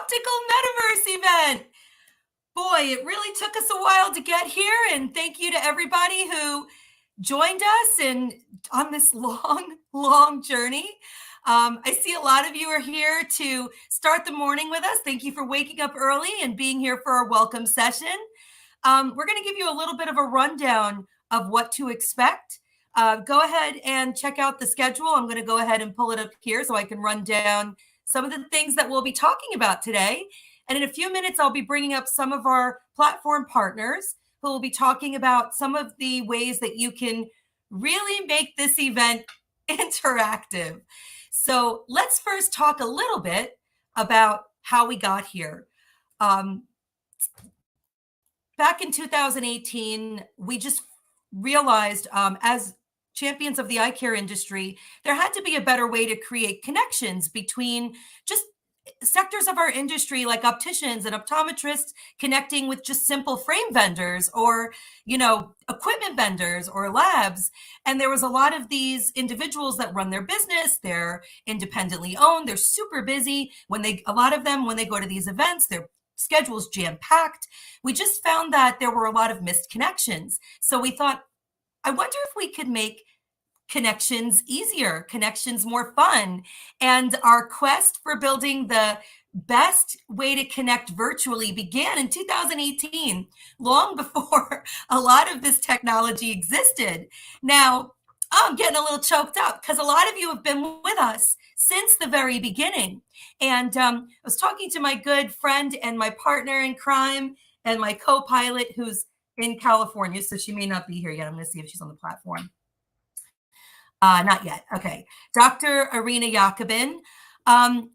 Optical Metaverse event. Boy, it really took us a while to get here, and thank you to everybody who joined us and on this long journey. I see a lot of you are here to start the morning with us. Thank you for waking up early and being here for our welcome session. We're going to give you a little bit of a rundown of what to expect. Go ahead and check out the schedule. I'm going to go ahead and pull it up here so I can run down some of the things that we'll be talking about today. And in a few minutes, I'll be bringing up some of our platform partners who will be talking about some of the ways that you can really make this event interactive. So let's first talk a little bit about how we got here. Back in 2018, we just realized as champions of the eye care industry, there had to be a better way to create connections between just sectors of our industry like opticians and optometrists connecting with just simple frame vendors or, equipment vendors or labs. And there was a lot of these individuals that run their business, they're independently owned, they're super busy. A lot of them, when they go to these events, their schedule's jam-packed. We just found that there were a lot of missed connections. So we thought, I wonder if we could make connections easier, connections more fun. And our quest for building the best way to connect virtually began in 2018, long before a lot of this technology existed. Now, I'm getting a little choked up because a lot of you have been with us since the very beginning. And I was talking to my good friend and my partner in crime and my co-pilot who's in California, so she may not be here yet. I'm going to see if she's on the platform. Not yet. Okay. Dr. Irina Yakubin.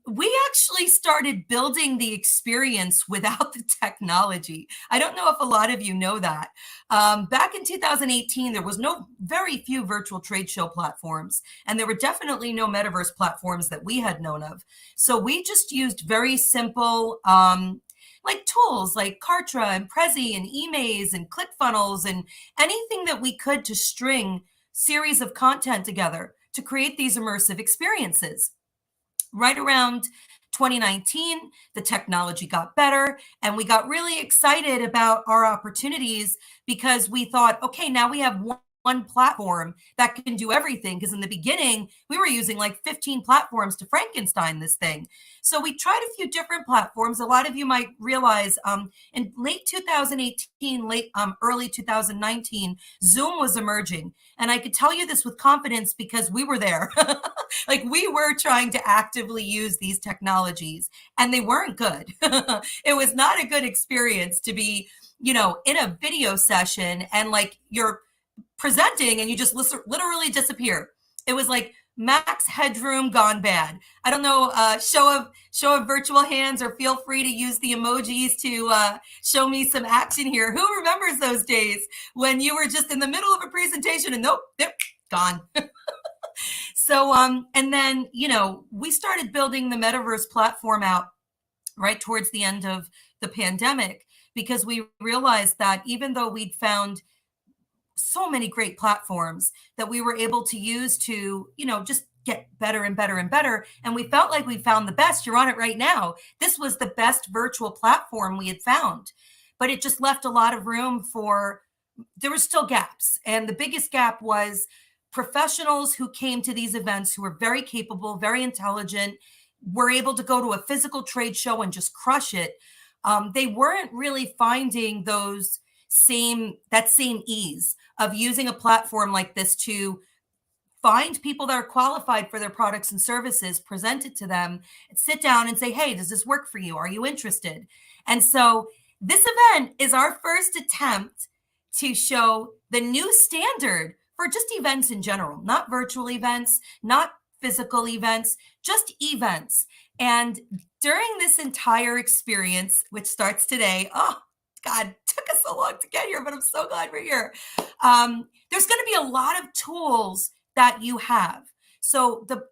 We actually started building the experience without the technology. I don't know if a lot of you know that. Back in 2018, there was very few virtual trade show platforms, and there were definitely no metaverse platforms that we had known of. So we just used very simple like tools like Kartra and Prezi and eMaze and ClickFunnels and anything that we could to string series of content together to create these immersive experiences. Right around 2019, the technology got better and we got really excited about our opportunities because we thought, okay, now we have one platform that can do everything. Because in the beginning, we were using like 15 platforms to Frankenstein this thing. So we tried a few different platforms. A lot of you might realize in late 2018, early 2019, Zoom was emerging. And I could tell you this with confidence because we were there. Like we were trying to actively use these technologies and they weren't good. It was not a good experience to be, in a video session and like you're presenting and you just literally disappear. It was like max headroom gone bad. I don't know, show of virtual hands, or feel free to use the emojis to show me some action here. Who remembers those days when you were just in the middle of a presentation and nope, gone. So, and then, we started building the Metaverse platform out right towards the end of the pandemic because we realized that even though we'd found so many great platforms that we were able to use to, just get better and better and better. And we felt like we found the best. You're on it right now. This was the best virtual platform we had found, but it just left a lot of room there were still gaps. And the biggest gap was professionals who came to these events who were very capable, very intelligent, were able to go to a physical trade show and just crush it. They weren't really finding that same ease of using a platform like this to find people that are qualified for their products and services, present it to them, and sit down and say, hey, does this work for you? Are you interested? And so this event is our first attempt to show the new standard for just events in general, not virtual events, not physical events, just events. And during this entire experience, which starts today, God, took us so long to get here, but I'm so glad we're here. There's going to be a lot of tools that you have. So the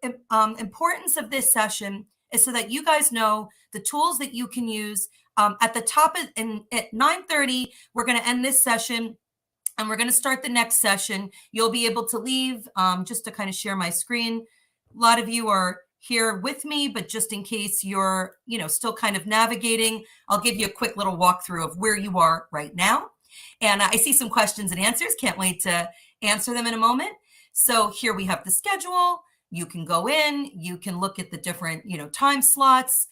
importance of this session is so that you guys know the tools that you can use. At the top at 9:30, we're going to end this session and we're going to start the next session. You'll be able to leave just to kind of share my screen. A lot of you are here with me, but just in case you're, still kind of navigating, I'll give you a quick little walkthrough of where you are right now. And I see some questions and answers. Can't wait to answer them in a moment. So here we have the schedule. You can go in, you can look at the different, time slots.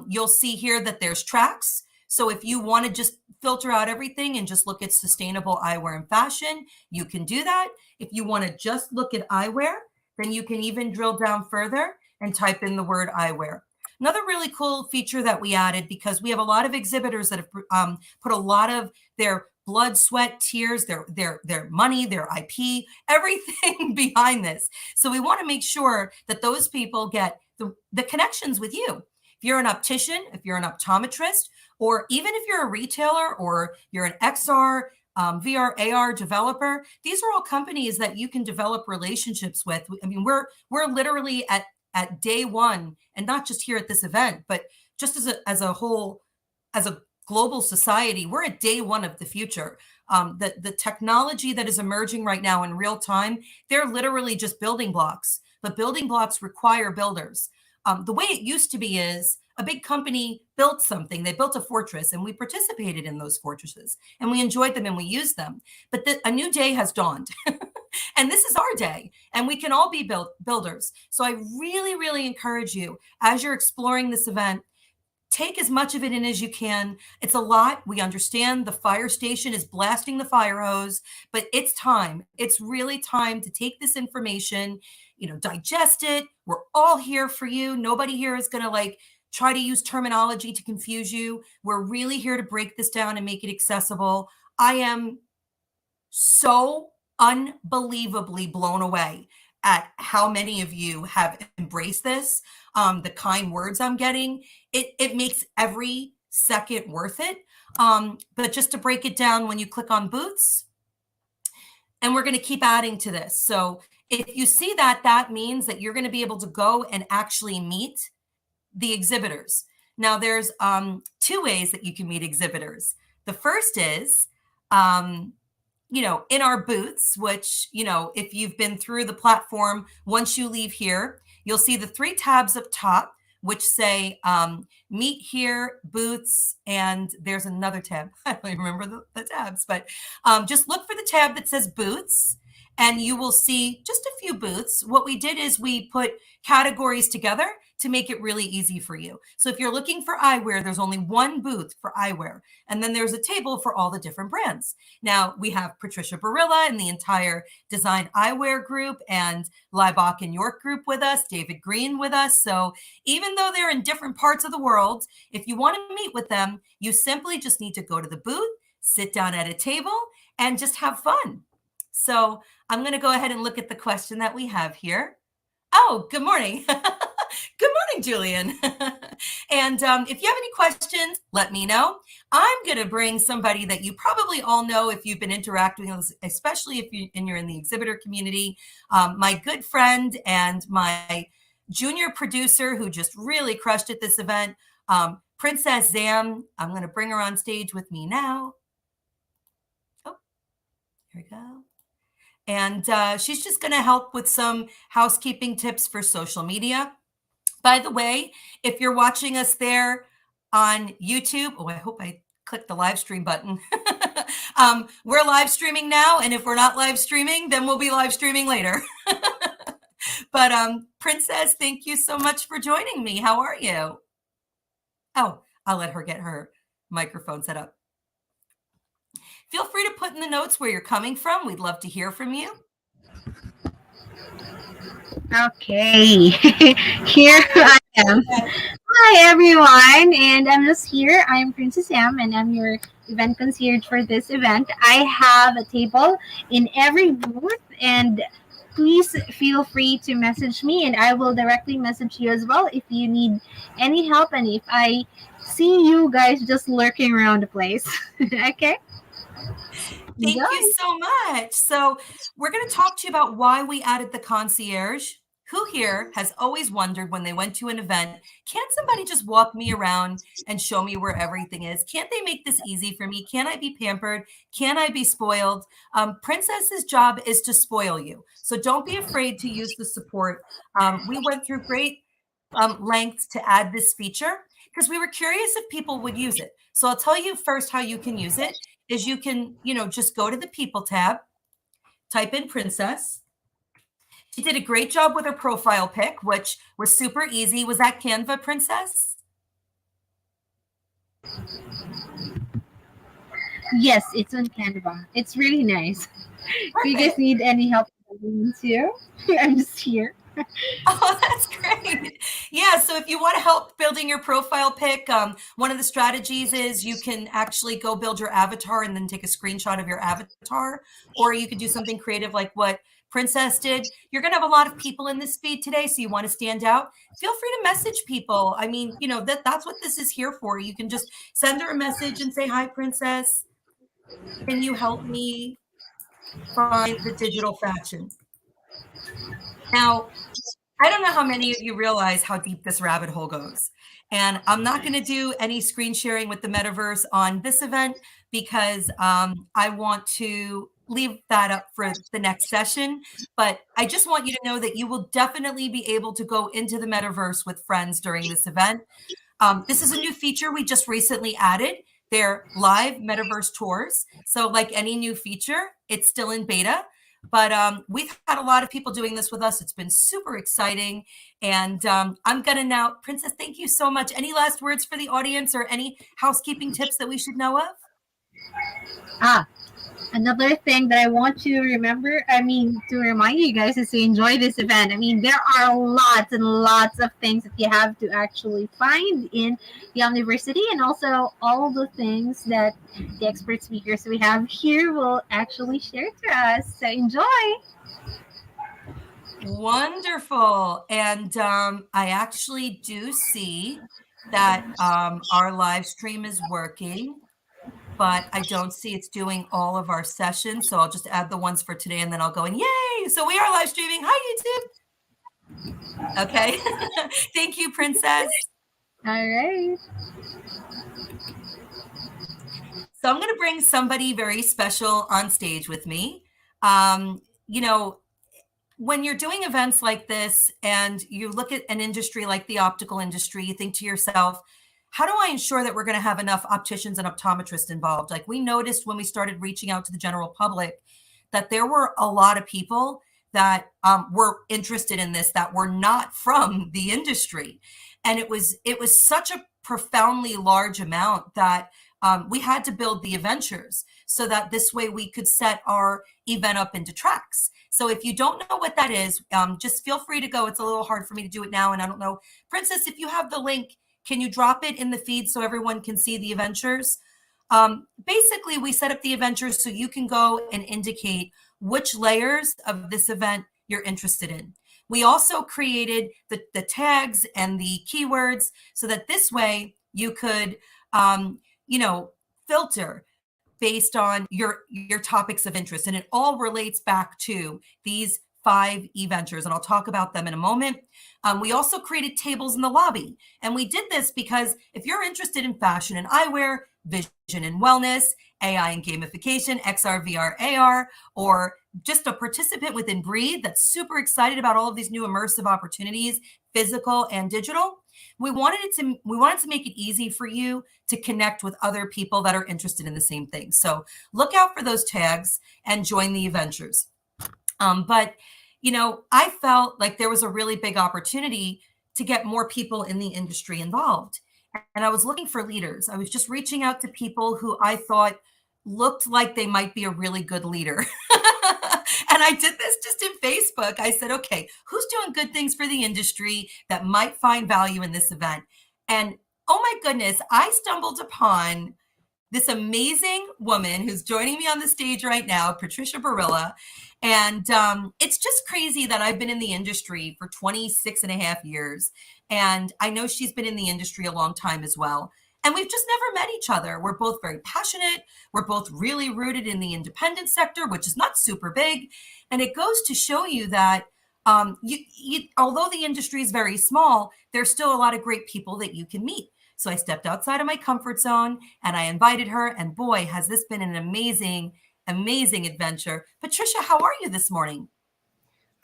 You'll see here that there's tracks. So if you want to just filter out everything and just look at sustainable eyewear and fashion, you can do that. If you want to just look at eyewear, then you can even drill down further and type in the word eyewear. Another really cool feature that we added, because we have a lot of exhibitors that have put a lot of their blood, sweat, tears, their money, their IP, everything behind this. So we want to make sure that those people get the connections with you. If you're an optician, if you're an optometrist, or even if you're a retailer or you're an XR, VR, AR developer, these are all companies that you can develop relationships with. I mean, we're literally at day one, and not just here at this event, but just as a whole, as a global society, we're at day one of the future. The technology that is emerging right now in real time, they're literally just building blocks, but building blocks require builders. The way it used to be is a big company built something, they built a fortress, and we participated in those fortresses and we enjoyed them and we used them. But a new day has dawned. And this is our day, and we can all be builders. So I really, really encourage you, as you're exploring this event, take as much of it in as you can. It's a lot. We understand the fire station is blasting the fire hose, but it's time. It's really time to take this information, digest it. We're all here for you. Nobody here is going to try to use terminology to confuse you. We're really here to break this down and make it accessible. I am so unbelievably blown away at how many of you have embraced this. The kind words I'm getting, it makes every second worth it. But just to break it down, when you click on booths, and we're going to keep adding to this. So if you see that, that means that you're going to be able to go and actually meet the exhibitors. Now there's 2 ways that you can meet exhibitors. The first is, in our booths, which, if you've been through the platform, once you leave here, you'll see the 3 tabs up top, which say meet here, booths, and there's another tab. I don't even remember the tabs, but just look for the tab that says booths, and you will see just a few booths. What we did is we put categories together to make it really easy for you. So if you're looking for eyewear, there's only 1 booth for eyewear. And then there's a table for all the different brands. Now we have Patricia Barilla and the entire Design Eyewear group, and Leibach and York group with us, David Green with us. So even though they're in different parts of the world, if you want to meet with them, you simply just need to go to the booth, sit down at a table, and just have fun. So I'm going to go ahead and look at the question that we have here. Oh, good morning. Good morning, Julian. And if you have any questions, let me know. I'm going to bring somebody that you probably all know if you've been interacting with us, especially if you're in the exhibitor community. My good friend and my junior producer who just really crushed at this event, Princess Zam. I'm going to bring her on stage with me now. Oh, here we go. And she's just going to help with some housekeeping tips for social media. By the way, if you're watching us there on YouTube, I hope I clicked the live stream button. We're live streaming now, and if we're not live streaming, then we'll be live streaming later. But Princess, thank you so much for joining me. How are you? Oh, I'll let her get her microphone set up. Feel free to put in the notes where you're coming from. We'd love to hear from you. Okay, here I am. Hi everyone, and I'm just here. I'm Princess M, and I'm your event concierge for this event. I have a table in every booth, and please feel free to message me, and I will directly message you as well if you need any help and if I see you guys just lurking around the place. Okay? Thank you so much. So we're going to talk to you about why we added the concierge. Who here has always wondered when they went to an event, can't somebody just walk me around and show me where everything is? Can't they make this easy for me? Can I be pampered? Can I be spoiled? Princess's job is to spoil you. So don't be afraid to use the support. We went through great lengths to add this feature because we were curious if people would use it. So I'll tell you first how you can use it is you can, just go to the People tab, type in Princess. She did a great job with her profile pic, which was super easy. Was that Canva, Princess? Yes, it's on Canva. It's really nice. Do you guys need any help too? I'm just here. Oh, that's great. Yeah, so if you want to help building your profile pic, one of the strategies is you can actually go build your avatar and then take a screenshot of your avatar, or you could do something creative like what Princess did. You're going to have a lot of people in this feed today, so you want to stand out. Feel free to message people. I mean, that's what this is here for. You can just send her a message and say, "Hi, Princess. Can you help me find the digital fashion?" Now, I don't know how many of you realize how deep this rabbit hole goes. And I'm not going to do any screen sharing with the metaverse on this event because I want to leave that up for the next session. But I just want you to know that you will definitely be able to go into the metaverse with friends during this event. This is a new feature we just recently added. They're live metaverse tours. So like any new feature, it's still in beta. But we've had a lot of people doing this with us. It's been super exciting. And I'm going to now, Princess, thank you so much. Any last words for the audience or any housekeeping tips that we should know of? Another thing that I want to to remind you guys is to enjoy this event. I mean, there are lots and lots of things that you have to actually find in the university, and also all the things that the expert speakers we have here will actually share to us. So enjoy. Wonderful. And I actually do see that our live stream is working, but I don't see it's doing all of our sessions. So I'll just add the ones for today and then I'll go in. Yay. So we are live streaming. Hi, YouTube. Okay. Thank you, Princess. All right. So I'm going to bring somebody very special on stage with me. When you're doing events like this and you look at an industry like the optical industry, you think to yourself, how do I ensure that we're going to have enough opticians and optometrists involved? Like we noticed when we started reaching out to the general public that there were a lot of people that were interested in this that were not from the industry. And it was such a profoundly large amount that we had to build the adventures so that this way we could set our event up into tracks. So if you don't know what that is, just feel free to go. It's a little hard for me to do it now. And I don't know, Princess, if you have the link, can you drop it in the feed so everyone can see the adventures? Basically, we set up the adventures so you can go and indicate which layers of this event you're interested in. We also created the tags and the keywords so that this way you could, filter based on your topics of interest. And it all relates back to these 5 eventers, and I'll talk about them in a moment. We also created tables in the lobby. And we did this because if you're interested in fashion and eyewear, vision and wellness, AI and gamification, XR, VR, AR, or just a participant within Breathe that's super excited about all of these new immersive opportunities, physical and digital, we wanted to make it easy for you to connect with other people that are interested in the same thing. So look out for those tags and join the adventures. But I felt like there was a really big opportunity to get more people in the industry involved. And I was looking for leaders. I was just reaching out to people who I thought looked like they might be a really good leader. And I did this just in Facebook. I said, okay, who's doing good things for the industry that might find value in this event? And oh my goodness, I stumbled upon this amazing woman who's joining me on the stage right now, Patricia Barilla. And it's just crazy that I've been in the industry for 26 and a half years. And I know she's been in the industry a long time as well. And we've just never met each other. We're both very passionate. We're both really rooted in the independent sector, which is not super big. And it goes to show you that although the industry is very small, there's still a lot of great people that you can meet. So I stepped outside of my comfort zone and I invited her. And boy, has this been an amazing, amazing adventure. Patricia, how are you this morning?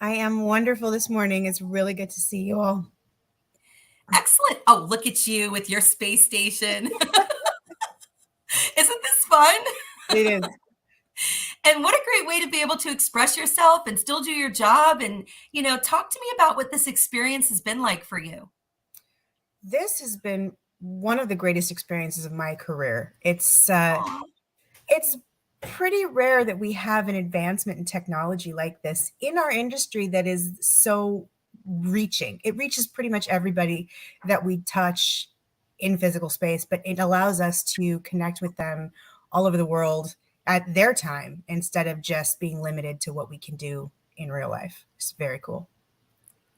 I am wonderful this morning. It's really good to see you all. Excellent. Oh, look at you with your space station. Isn't this fun? It is. And what a great way to be able to express yourself and still do your job. And, talk to me about what this experience has been like for you. This has been one of the greatest experiences of my career. It's pretty rare that we have an advancement in technology like this in our industry that is so reaching. It reaches pretty much everybody that we touch in physical space, but it allows us to connect with them all over the world at their time instead of just being limited to what we can do in real life. It's very cool.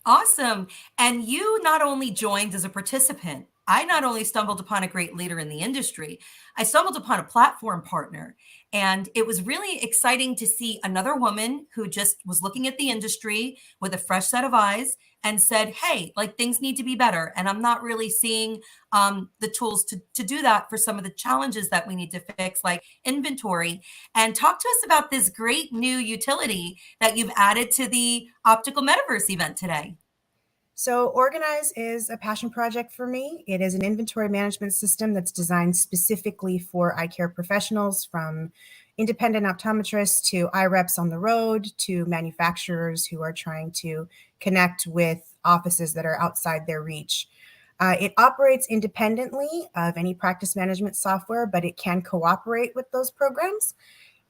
Awesome. And you not only joined as a participant, I not only stumbled upon a great leader in the industry, I stumbled upon a platform partner. And it was really exciting to see another woman who just was looking at the industry with a fresh set of eyes and said, hey, like things need to be better. And I'm not really seeing the tools to do that for some of the challenges that we need to fix, like inventory. And talk to us about this great new utility that you've added to the Optical Metaverse event today. So Organize is a passion project for me. It is an inventory management system that's designed specifically for eye care professionals, from independent optometrists to eye reps on the road to manufacturers who are trying to connect with offices that are outside their reach. It operates independently of any practice management software, but it can cooperate with those programs.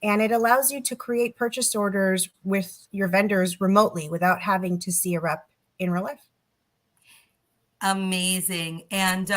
And it allows you to create purchase orders with your vendors remotely without having to see a rep in real life. Amazing. And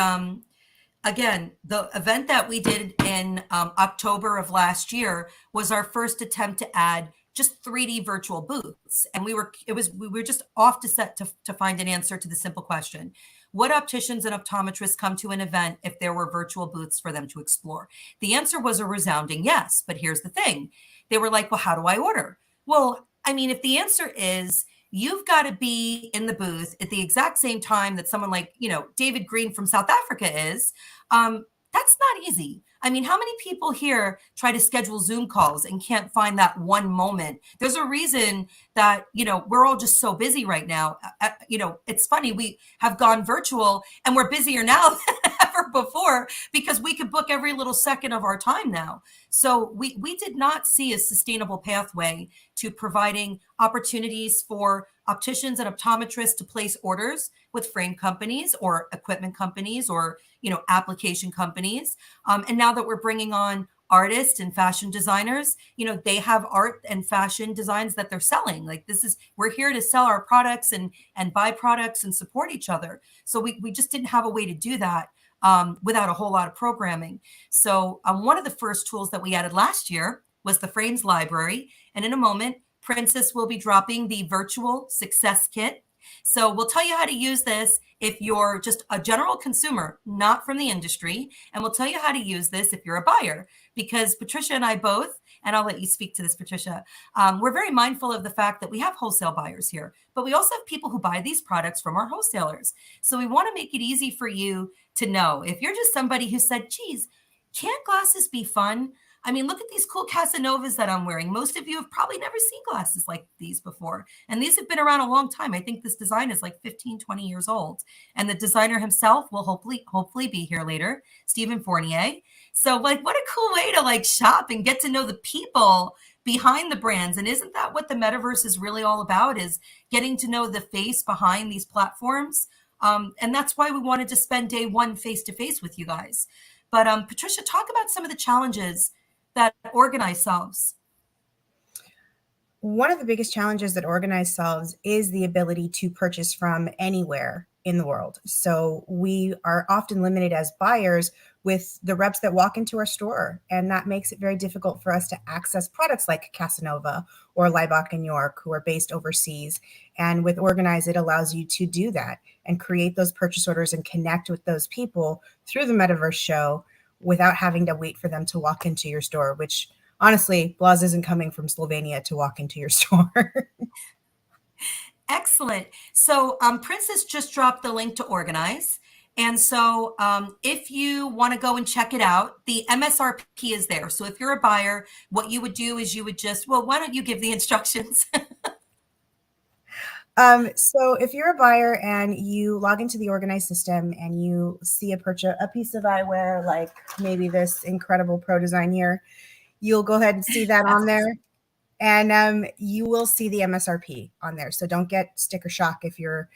again, the event that we did in October of last year was our first attempt to add just 3D virtual booths. And we were just off to set to find an answer to the simple question: would opticians and optometrists come to an event if there were virtual booths for them to explore? The answer was a resounding yes. But here's the thing. They were like, well, how do I order? Well, I mean, if the answer is you've got to be in the booth at the exact same time that someone like, David Green from South Africa is, that's not easy. I mean, how many people here try to schedule Zoom calls and can't find that one moment? There's a reason that, we're all just so busy right now. It's funny, we have gone virtual and we're busier now than ever before because we could book every little second of our time now. So we did not see a sustainable pathway to providing opportunities for opticians and optometrists to place orders with frame companies or equipment companies or, application companies. And now that we're bringing on artists and fashion designers, they have art and fashion designs that they're selling. Like we're here to sell our products and buy products and support each other. So we just didn't have a way to do that without a whole lot of programming. So one of the first tools that we added last year was the Frames Library. And in a moment, Princess will be dropping the virtual success kit. So we'll tell you how to use this if you're just a general consumer, not from the industry. And we'll tell you how to use this if you're a buyer, because Patricia and I both, and I'll let you speak to this, Patricia, we're very mindful of the fact that we have wholesale buyers here, but we also have people who buy these products from our wholesalers. So we want to make it easy for you to know. If you're just somebody who said, geez, can't glasses be fun? I mean, look at these cool Casanovas that I'm wearing. Most of you have probably never seen glasses like these before. And these have been around a long time. I think this design is like 15, 20 years old. And the designer himself will hopefully be here later, Stephen Fournier. So what a cool way to shop and get to know the people behind the brands. And isn't that what the metaverse is really all about, is getting to know the face behind these platforms? And that's why we wanted to spend day one face-to-face with you guys. But Patricia, talk about some of the challenges that Organize solves. One of the biggest challenges that Organize solves is the ability to purchase from anywhere in the world. So we are often limited as buyers with the reps that walk into our store. And that makes it very difficult for us to access products like Casanova or Leibach in New York, who are based overseas. And with Organize, it allows you to do that and create those purchase orders and connect with those people through the Metaverse show without having to wait for them to walk into your store, which honestly, Blaz isn't coming from Slovenia to walk into your store. Excellent. So Princess just dropped the link to Organize. And so if you want to go and check it out, the MSRP is there. So if you're a buyer, what you would do is you would just, why don't you give the instructions? So if you're a buyer and you log into the organized system and you see a piece of eyewear, like maybe this incredible Pro Design here, you'll go ahead and see that That's on there. And you will see the MSRP on there. So don't get sticker shock if you're,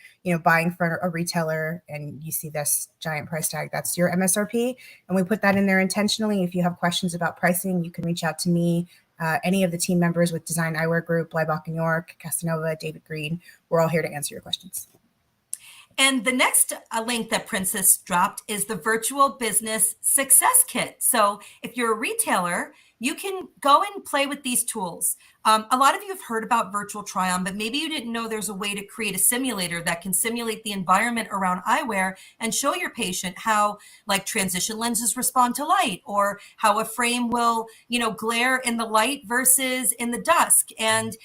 buying for a retailer and you see this giant price tag. That's your MSRP. And we put that in there intentionally. If you have questions about pricing, you can reach out to me, any of the team members with Design Eyewear Group, Bleibach and York, Casanova, David Green. We're all here to answer your questions. And the next link that Princess dropped is the Virtual Business Success Kit. So if you're a retailer, you can go and play with these tools. A lot of you have heard about virtual try-on, but maybe you didn't know there's a way to create a simulator that can simulate the environment around eyewear and show your patient how, like, transition lenses respond to light, or how a frame will, glare in the light versus in the dusk. And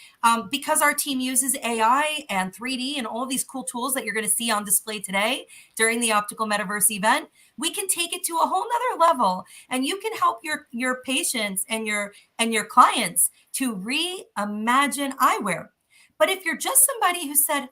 because our team uses AI and 3D and all these cool tools that you're going to see on display today during the Optical Metaverse event, we can take it to a whole nother level, and you can help your patients and your clients to reimagine eyewear. But if you're just somebody who said,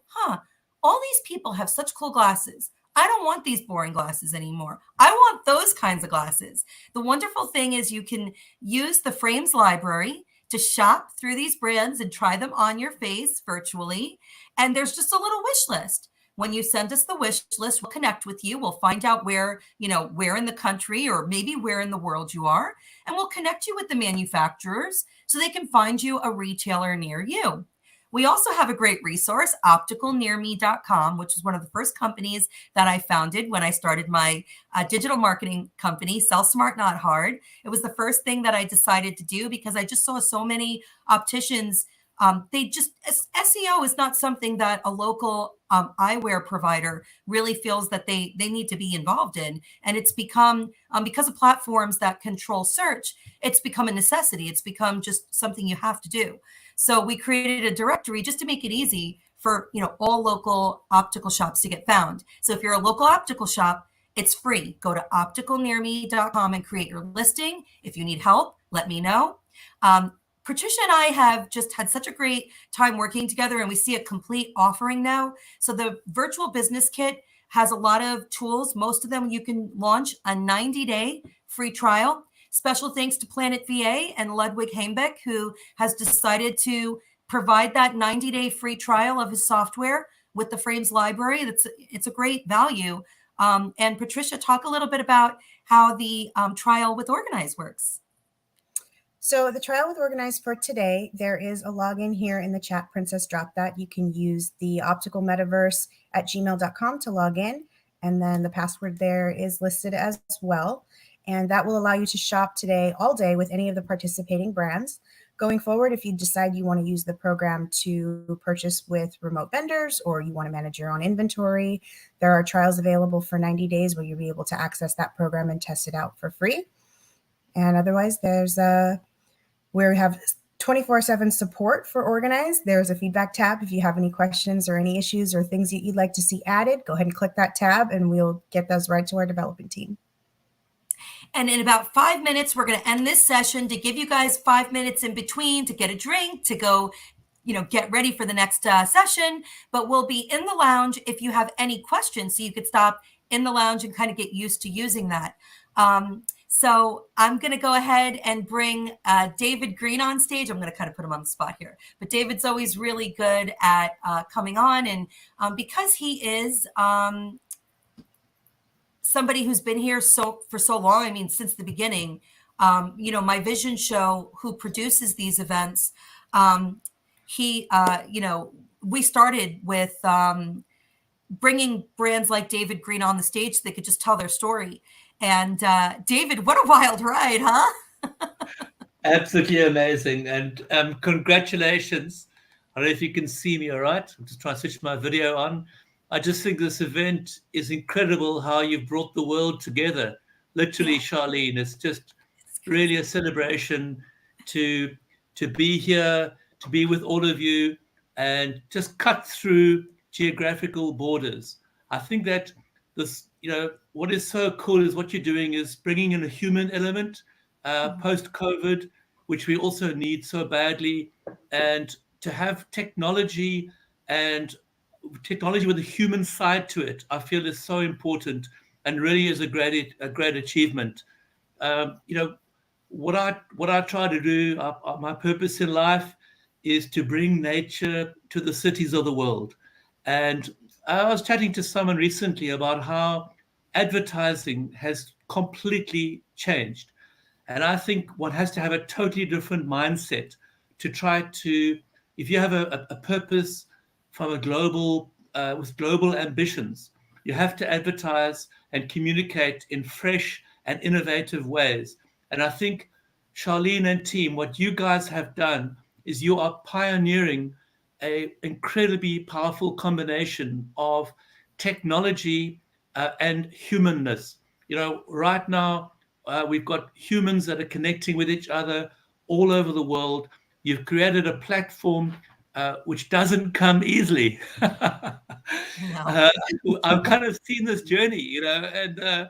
all these people have such cool glasses, I don't want these boring glasses anymore, I want those kinds of glasses. The wonderful thing is you can use the Frames library to shop through these brands and try them on your face virtually. And there's just a little wish list. When you send us the wish list, we'll connect with you. We'll find out where in the country or maybe where in the world you are. And we'll connect you with the manufacturers so they can find you a retailer near you. We also have a great resource, opticalnearme.com, which is one of the first companies that I founded when I started my digital marketing company, Sell Smart, Not Hard. It was the first thing that I decided to do because I just saw so many opticians. SEO is not something that a local eyewear provider really feels that they need to be involved in. And it's become, because of platforms that control search, it's become a necessity. It's become just something you have to do. So we created a directory just to make it easy for, all local optical shops to get found. So if you're a local optical shop, it's free. Go to opticalnearme.com and create your listing. If you need help, let me know. Patricia and I have just had such a great time working together, and we see a complete offering now. So the Virtual Business Kit has a lot of tools. Most of them you can launch a 90-day free trial. Special thanks to Planet VA and Ludwig Heimbeck, who has decided to provide that 90-day free trial of his software with the Frames library. It's a great value. And Patricia, talk a little bit about how the trial with Organize works. So the trial with Organize for today, there is a login here in the chat. Princess dropped that. You can use the optical metaverse at gmail.com to log in. And then the password there is listed as well. And that will allow you to shop today all day with any of the participating brands. Going forward, if you decide you want to use the program to purchase with remote vendors or you want to manage your own inventory, there are trials available for 90 days where you'll be able to access that program and test it out for free. And otherwise, we have 24/7 support for Organize. There's a feedback tab. If you have any questions or any issues or things that you'd like to see added, go ahead and click that tab and we'll get those right to our development team. And in about 5 minutes, we're going to end this session to give you guys 5 minutes in between to get a drink, to go, get ready for the next session. But we'll be in the lounge if you have any questions, so you could stop in the lounge and kind of get used to using that. So I'm going to go ahead and bring David Green on stage. I'm going to kind of put him on the spot here. But David's always really good at coming on. And because he is somebody who's been here for so long, I mean, since the beginning, my Vision Show, who produces these events, we started with bringing brands like David Green on the stage so they could just tell their story. And David, what a wild ride, huh? Absolutely amazing. And congratulations. I don't know if you can see me all right. I'm just trying to switch my video on. I just think this event is incredible, how you've brought the world together. Literally, yeah. Charlene, it's just really a celebration to be here, to be with all of you, and just cut through geographical borders. I think that this, what is so cool is what you're doing is bringing in a human element post-COVID, which we also need so badly, and to have technology and technology with a human side to it, I feel is so important and really is a great achievement. You know, what I try to do, my purpose in life is to bring nature to the cities of the world. And I was chatting to someone recently about how advertising has completely changed. And I think one has to have a totally different mindset to try to, if you have a purpose from a global, with global ambitions, you have to advertise and communicate in fresh and innovative ways. And I think, Charlene and team, what you guys have done is you are pioneering a incredibly powerful combination of technology and humanness. You know, right now we've got humans that are connecting with each other all over the world. You've created a platform which doesn't come easily. No. I've kind of seen this journey, you know, and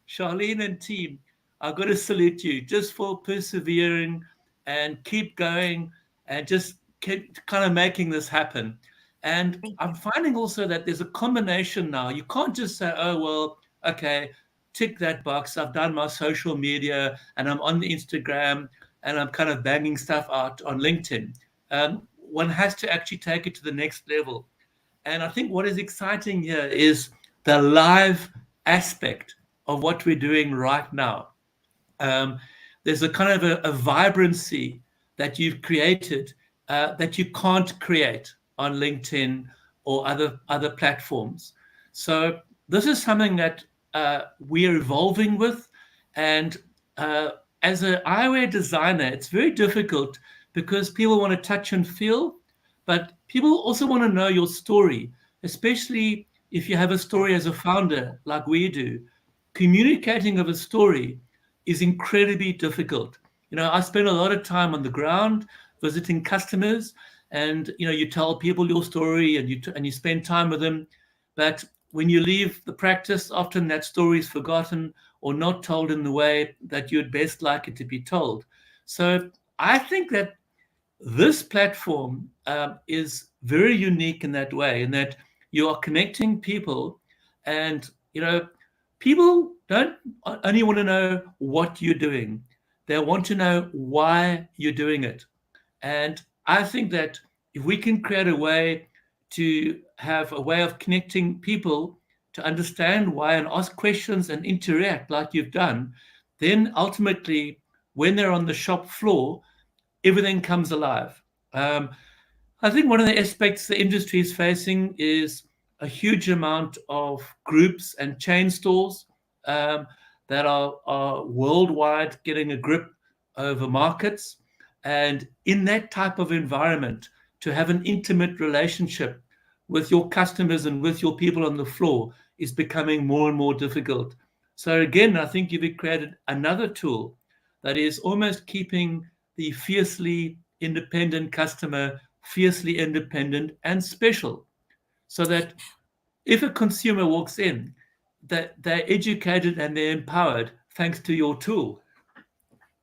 Charlene and team, I've got to salute you just for persevering and keep going and just keep kind of making this happen. And I'm finding also that there's a combination now. You can't just say, oh, well, okay, tick that box. I've done my social media and I'm on the Instagram and I'm kind of banging stuff out on LinkedIn. One has to actually take it to the next level. And I think what is exciting here is the live aspect of what we're doing right now. There's a kind of a vibrancy that you've created that you can't create on LinkedIn or other platforms. So this is something that we're evolving with. And as an eyewear designer, it's very difficult because people want to touch and feel, but people also want to know your story, especially if you have a story as a founder like we do. Communicating of a story is incredibly difficult. You know, I spend a lot of time on the ground visiting customers, and you know, you tell people your story and you spend time with them, but when you leave the practice, often that story is forgotten or not told in the way that you'd best like it to be told. So I think that this platform is very unique in that way, in that you are connecting people, and you know, people don't only want to know what you're doing; they want to know why you're doing it. And I think that if we can create a way to have a way of connecting people to understand why and ask questions and interact like you've done, then ultimately, when they're on the shop floor, everything comes alive. Um, I think one of the aspects the industry is facing is a huge amount of groups and chain stores um, that are worldwide getting a grip over markets. And in that type of environment, to have an intimate relationship with your customers and with your people on the floor is becoming more and more difficult. So again, I think you've created another tool that is almost keeping the fiercely independent customer fiercely independent and special, so that if a consumer walks in, that they're educated and they're empowered thanks to your tool.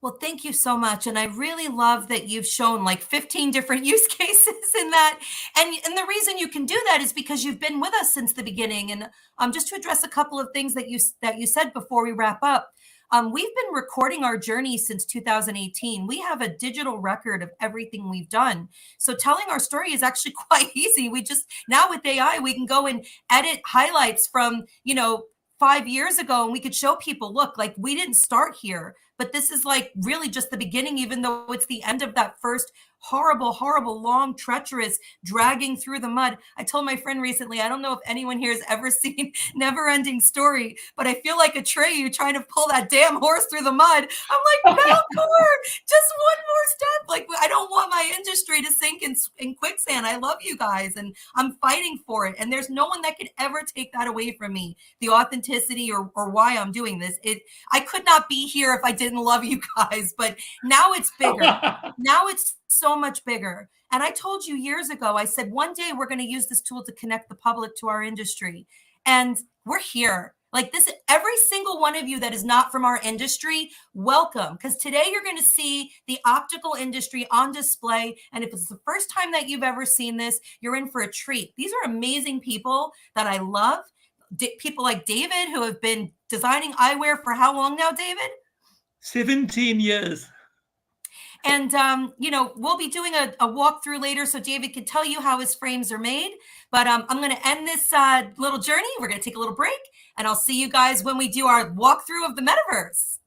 Well, thank you so much. And I really love that you've shown like 15 different use cases in that. And the reason you can do that is because you've been with us since the beginning. And just to address a couple of things that you said before we wrap up. We've been recording our journey since 2018. We have a digital record of everything we've done. So telling our story is actually quite easy. We just, now with AI, we can go and edit highlights from, 5 years ago, and we could show people, look, like we didn't start here, but this is like really just the beginning, even though it's the end of that first horrible, long, treacherous dragging through the mud. I told my friend recently, I don't know if anyone here has ever seen Never Ending Story, but I feel like Atreyu trying to pull that damn horse through the mud. I'm like, Melkor, just one more step. Like, I don't want my industry to sink in quicksand. I love you guys, and I'm fighting for it. And there's no one that could ever take that away from me, the authenticity or why I'm doing this. I could not be here if I didn't love you guys, but now it's bigger. Now it's so much bigger. And I told you years ago, I said, one day we're going to use this tool to connect the public to our industry. And we're here. Like this, every single one of you that is not from our industry, welcome. Because today you're going to see the optical industry on display. And if it's the first time that you've ever seen this, you're in for a treat. These are amazing people that I love. People like David, who have been designing eyewear for how long now, David? 17 years. And, we'll be doing a walkthrough later so David can tell you how his frames are made. But I'm going to end this little journey. We're going to take a little break, and I'll see you guys when we do our walkthrough of the metaverse.